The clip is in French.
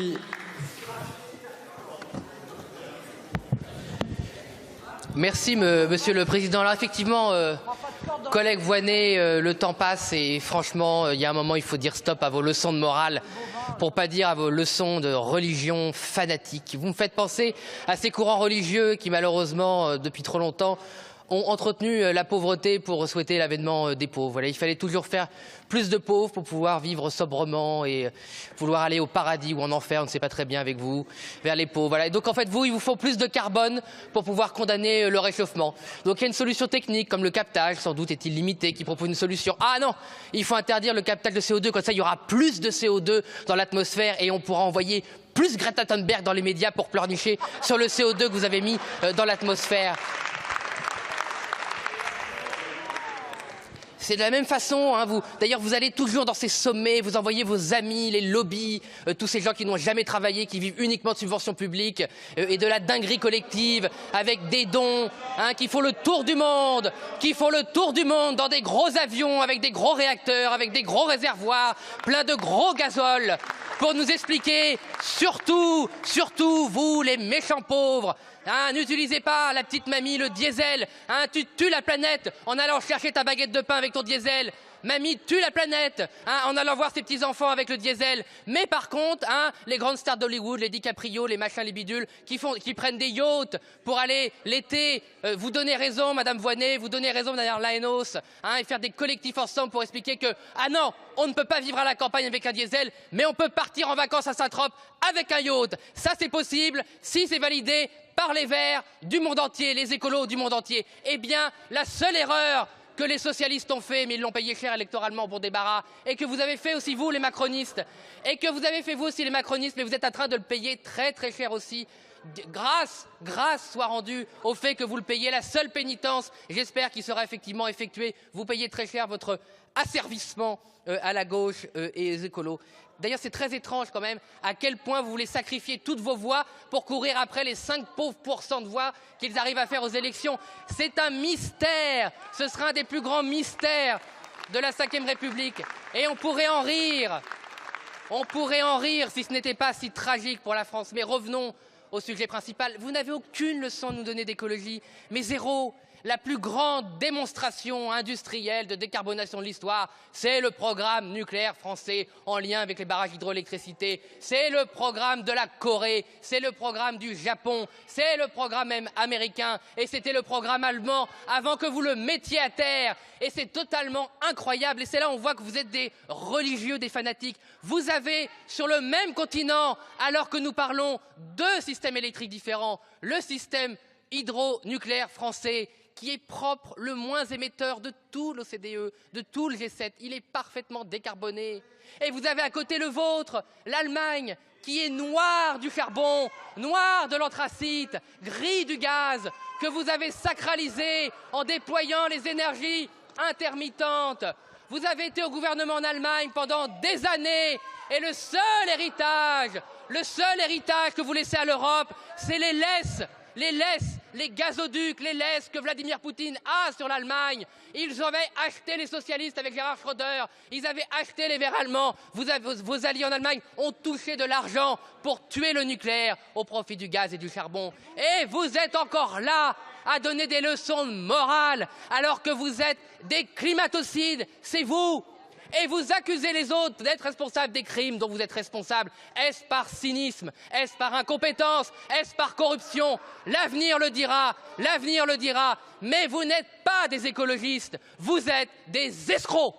Tanguy. Merci, Monsieur le Président. Alors effectivement, collègue Voynet, le temps passe et franchement, il y a un moment, il faut dire stop à vos leçons de morale, pour pas dire à vos leçons de religion fanatique. Vous me faites penser à ces courants religieux qui, malheureusement, depuis trop longtemps, ont entretenu la pauvreté pour souhaiter l'avènement des pauvres. Voilà, il fallait toujours faire plus de pauvres pour pouvoir vivre sobrement et vouloir aller au paradis ou en enfer, on ne sait pas très bien avec vous, vers les pauvres. Voilà. Et donc en fait, il vous faut plus de carbone pour pouvoir condamner le réchauffement. Donc il y a une solution technique comme le captage, sans doute est-il limité, qui propose une solution. Ah non, il faut interdire le captage de CO2, comme ça il y aura plus de CO2 dans l'atmosphère et on pourra envoyer plus Greta Thunberg dans les médias pour pleurnicher sur le CO2 que vous avez mis dans l'atmosphère. C'est de la même façon, hein, d'ailleurs vous allez toujours dans ces sommets, vous envoyez vos amis, les lobbies, tous ces gens qui n'ont jamais travaillé, qui vivent uniquement de subventions publiques et de la dinguerie collective, avec des dons, hein, qui font le tour du monde, dans des gros avions, avec des gros réacteurs, avec des gros réservoirs, plein de gros gazole, pour nous expliquer, surtout vous les méchants pauvres, hein, n'utilisez pas la petite mamie, le diesel, hein, tu tues la planète en allant chercher ta baguette de pain avec ton diesel. Mamie tue la planète, hein, en allant voir ses petits-enfants avec le diesel. Mais par contre, hein, les grandes stars d'Hollywood, les DiCaprio, les machins, les bidules, qui prennent des yachts pour aller l'été, vous donnez raison, Madame Voynet, vous donnez raison, Madame Laenos, hein, et faire des collectifs ensemble pour expliquer que, ah non, on ne peut pas vivre à la campagne avec un diesel, mais on peut partir en vacances à Saint-Trope avec un yacht. Ça, c'est possible si c'est validé par les Verts du monde entier, les écolos du monde entier. Eh bien, la seule erreur que les socialistes ont fait, mais ils l'ont payé cher électoralement pour débarras, et que vous avez fait aussi vous les macronistes, mais vous êtes en train de le payer très très cher aussi. Grâce soit rendue au fait que vous le payez, la seule pénitence, j'espère qu'il sera effectivement effectué, vous payez très cher votre asservissement à la gauche et aux écolos. D'ailleurs, c'est très étrange quand même à quel point vous voulez sacrifier toutes vos voix pour courir après les 5 pauvres % de voix qu'ils arrivent à faire aux élections. C'est un mystère. Ce sera un des plus grands mystères de la Ve République. Et on pourrait en rire. On pourrait en rire si ce n'était pas si tragique pour la France. Mais revenons au sujet principal. Vous n'avez aucune leçon à nous donner d'écologie, mais zéro. La plus grande démonstration industrielle de décarbonation de l'histoire, c'est le programme nucléaire français en lien avec les barrages d'hydroélectricité, c'est le programme de la Corée, c'est le programme du Japon, c'est le programme même américain et c'était le programme allemand avant que vous le mettiez à terre. Et c'est totalement incroyable et c'est là où on voit que vous êtes des religieux, des fanatiques. Vous avez sur le même continent, alors que nous parlons de systèmes électriques différents, le système hydronucléaire français qui est propre, le moins émetteur de tout l'OCDE, de tout le G7. Il est parfaitement décarboné. Et vous avez à côté le vôtre, l'Allemagne, qui est noire du charbon, noire de l'anthracite, gris du gaz, que vous avez sacralisé en déployant les énergies intermittentes. Vous avez été au gouvernement en Allemagne pendant des années et le seul héritage que vous laissez à l'Europe, c'est les gazoducs, les laisses que Vladimir Poutine a sur l'Allemagne. Ils avaient acheté les socialistes avec Gerhard Schröder, ils avaient acheté les Verts allemands. Vos alliés en Allemagne ont touché de l'argent pour tuer le nucléaire au profit du gaz et du charbon. Et vous êtes encore là à donner des leçons de morale alors que vous êtes des climatocides, c'est vous. Et vous accusez les autres d'être responsables des crimes dont vous êtes responsables. Est-ce par cynisme? Est-ce par incompétence? Est-ce par corruption? L'avenir le dira, mais vous n'êtes pas des écologistes, vous êtes des escrocs.